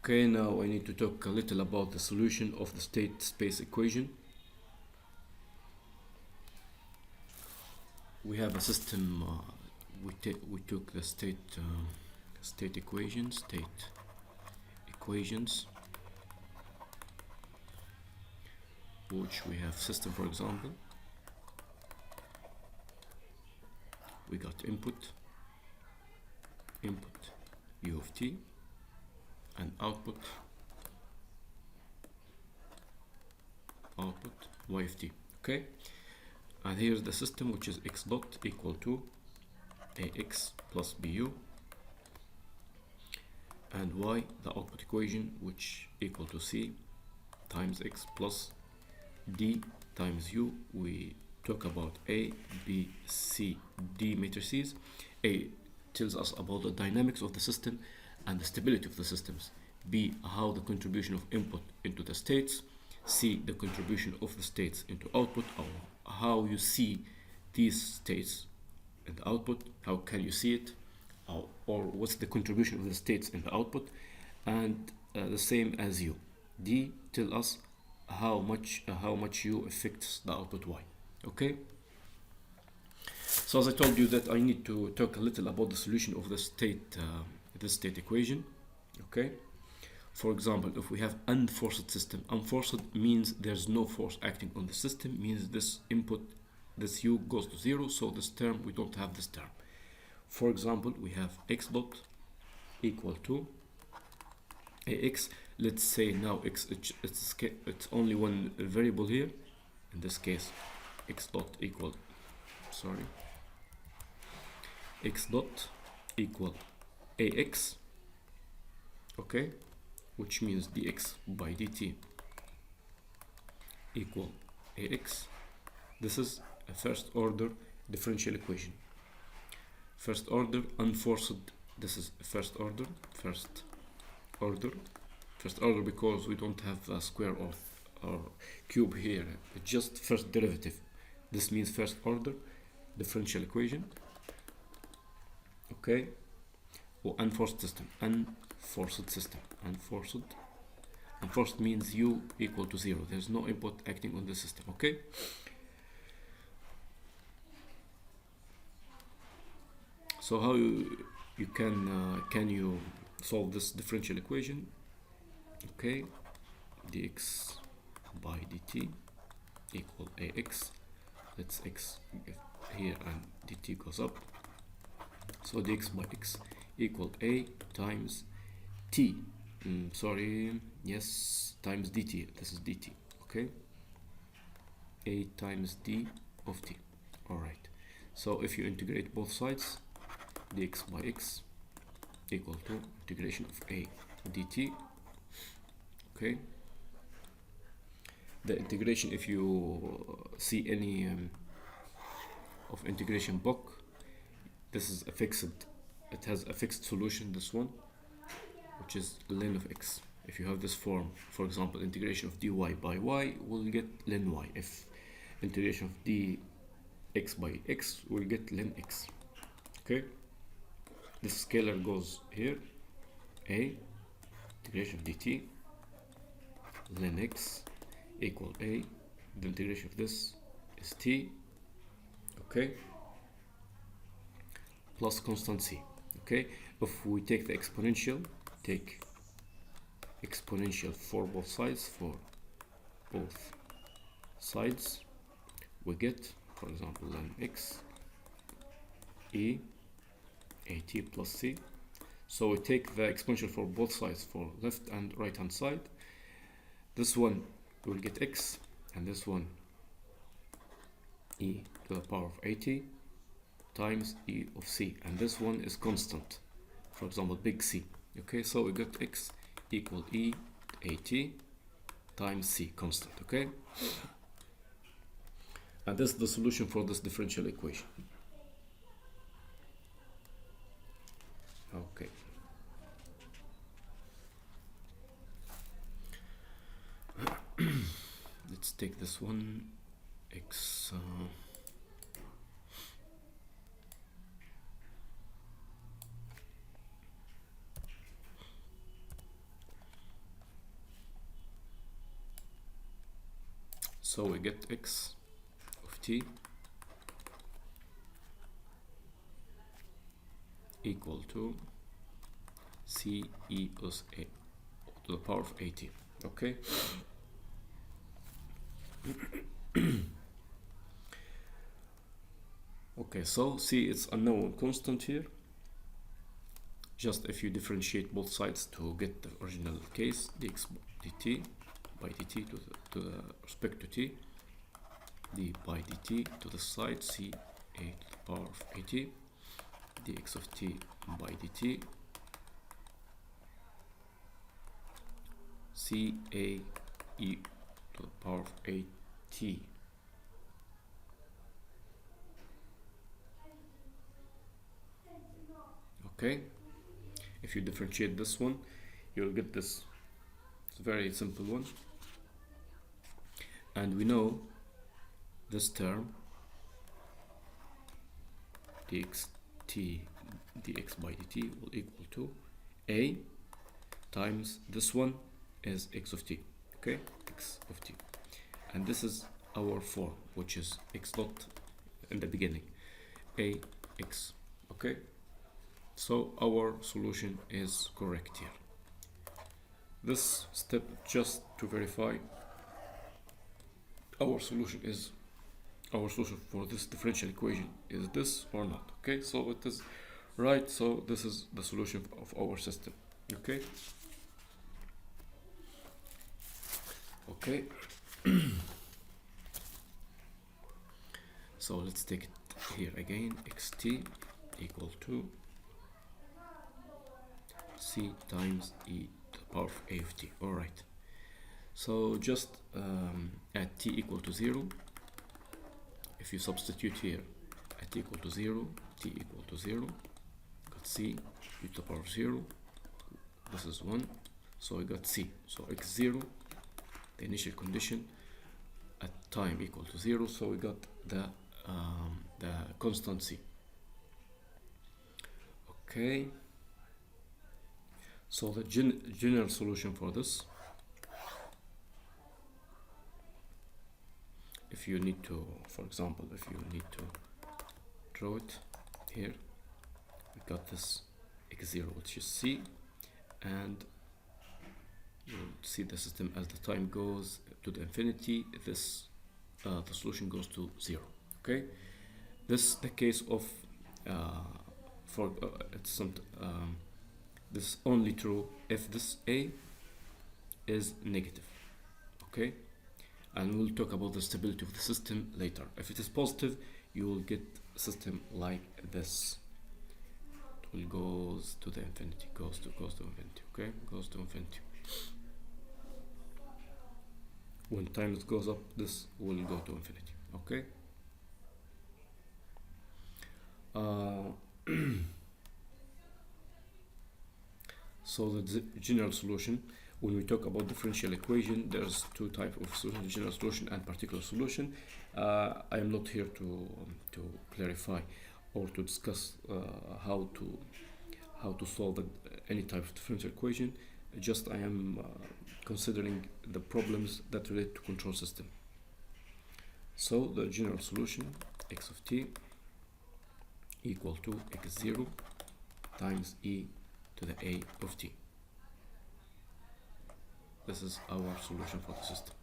Okay, now I need to talk a little about the solution of the state space equation. We have a system, we took the state equations, which we have system, for example. We got input u of t, and output y of t. Okay, and here's the system, which is x dot equal to ax plus bu, and y, the output equation, which equal to c times x plus d times u. We talk about a, b, c, d matrices. A tells us about the dynamics of the system and the stability of the systems. B, how the contribution of input into the states. C, the contribution of the states into output, or how you see these states in the output, how can you see it, or what's the contribution of the states in the output, and the same as u. D, tell us how much u affects the output y. Okay, so as I told you that I need to talk a little about the solution of the state equation. Okay, for example, if we have unforced system, unforced means there's no force acting on the system, means this input, this u goes to 0, so this term, we don't have this term. For example, we have x dot equal to ax. Let's say now x, it's only one variable here. In this case, x dot equal ax, okay, which means dx by dt equal ax. This is a first order differential equation. First order unforced, this is first order because we don't have a square or cube here, it's just first derivative. This means first order differential equation. Okay, or unforced system, unforced means u equal to 0, there's no input acting on the system. Okay, so how you can you solve this differential equation? Okay, dx by dt equal ax. Let's x here and dt goes up, so dx by x equal a times t, times dt. This is dt. Okay, a times d of t. All right, so if you integrate both sides, dx by x equal to integration of a dt. Okay, the integration, if you see any of integration book, this is a fixed, it has a fixed solution, this one, which is ln of x. If you have this form, for example, integration of dy by y, we'll get ln y. If integration of dx by x, we'll get ln x. Okay, this scalar goes here, a integration of dt ln x equal a, the integration of this is t, okay, plus constant c. Okay, if we take the exponential, for both sides, we get, for example, ln x e at plus c. So we take the exponential for both sides, for left and right hand side. This one will get x, and this one e to the power of at times e of c, and this one is constant, for example, big C. Okay, so we got x equal e at times c, constant. Okay, and this is the solution for this differential equation. Okay, let's take this one, x So we get x of t equal to c e plus a to the power of at. Okay. Okay, so see, it's unknown constant here. Just if you differentiate both sides to get the original case, dx dt by dt to the respect to t, d by dt to the side c a to the power of at, dx of t by dt c a e to the power of at. Okay, if you differentiate this one, you'll get this. It's a very simple one, and we know this term dx by dt will equal to a times this one is x of t. Okay, x of t, and this is our form, which is x dot in the beginning, a x. Okay, so our solution is correct here. This step just to verify our solution for this differential equation is this or not. Okay, so it is right. So this is the solution of our system. Okay. Okay. So let's take it here again. Xt equal to c times e to the power of a of t. All right. So just at t equal to 0, if you substitute here at t equal to 0, t equal to 0, got c e to the power of 0. This is 1, so we got c. So x0, the initial condition at time equal to 0, so we got the constant c. Okay. So the general solution for this, if you need to, for example, if you need to draw it here, we got this x0, which is c, and you'll see the system as the time goes to the infinity, this the solution goes to 0. Okay, this is the case of this is only true if this a is negative. Okay, and we'll talk about the stability of the system later. If it is positive, you will get a system like this. It will goes to the infinity, goes to infinity. Okay, goes to infinity. When time goes up, this will go to infinity. Okay. So the general solution, when we talk about differential equation, there's two types of solution: general solution and particular solution. I am not here to clarify or to discuss how to solve any type of differential equation. Just I am considering the problems that relate to control system. So the general solution, x of t equal to x0 times e to the a of t. This is our solution for the system.